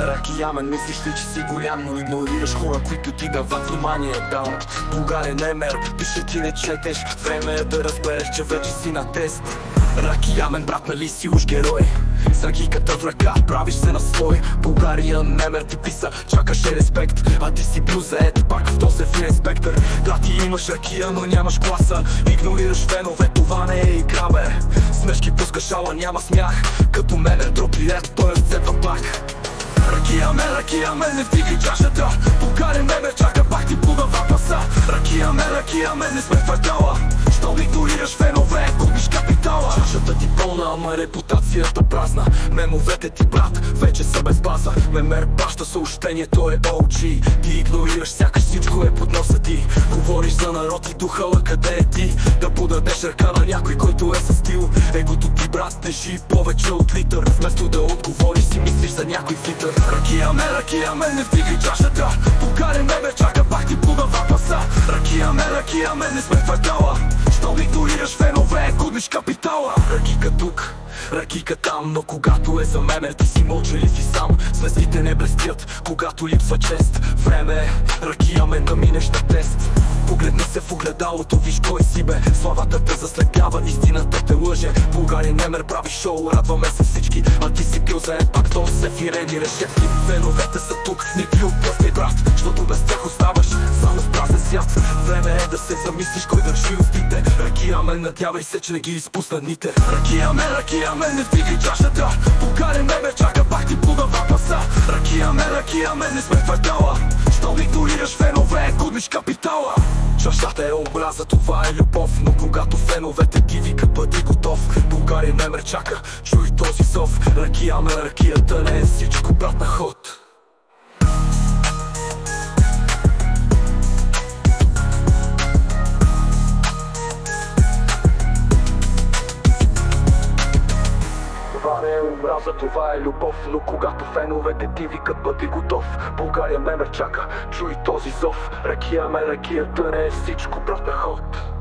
Ракиямен, мислиш ли, че си голям, но игнорираш хора, които ти дават внимание. Даунт, Българен е мер, пише ти не четеш. Време е да разбереш, че вече си на тест. Ракиямен, брат, нали си уж герой? С ракийката в ръка, правиш се на свой. България немер ти писа, чакаше респект. А ти си бил заед, пак в този финен спектър. Да, ти имаш ракия, но нямаш класа. Игнорираш фенове, това не е игра, бе. Смешки пускаш, ала няма смях. Като мене дропи ред, той разцепва пак. Ракиямен, не вдигай чашата. Българен немер чака, пак ти плува паса. Ракиямен, не сме квартала. Щом игнорираш фенове, губиш капитала. Чашата ти пълна, ама репутацията празна. Мемовете ти, брат, вече са без база. Мемер баща съобщението е OG. Ти игнорираш, сякаш всичко е под носа ти. Говориш за народ и духа, а къде е ти? Да подадеш ръка на някой, който е със стил. Егото ти, брат, тежи повече от литър. Вместо да отговориш, си мислиш за някой фитър. Ракиямен, не вдигай чашата. Българен немер чака, пак ти плува паса. Ракиямен, не сме квартала. Щом игнорираш фенове, губиш капитала. Ракийка тук, ракийка там, но когато е за мемер, ти си мълчалив и сам. Звездите не блестят, когато липсва чест. Време е, ракиямен, да минеш на тест. Погледни се в огледалото, виж кой си, бе. Славата те заслепява, истината те лъже. Българин немер прави шоу, радваме се всички. А ти си пил заед, пак то се фирени решетки. Феновете са тук, не пил пръсти, брат. Защото без тях оставаш само в празен свят. Време е да се замислиш кой държи устите. Ракиямен, надявай се, че не ги изпусна дните. Ракиямен, не вдигай чашата. Българин немер чака, пак ти плува паса. Ракиямен, не сме квартала. Щом игнорираш фенове, губиш капитала. Чашата е омраза, това е любов. Но когато феновете ти викат, бъди готов. Българин немер чака, чуй този зов. Ракиямен, ракията не е всичко, брат, на ход. Това не е омраза, това е любов. Но когато феновете ти викат, бъди готов. България немер чака, чуй този зов. Ракиямен, ракията не е всичко, брат, на ход.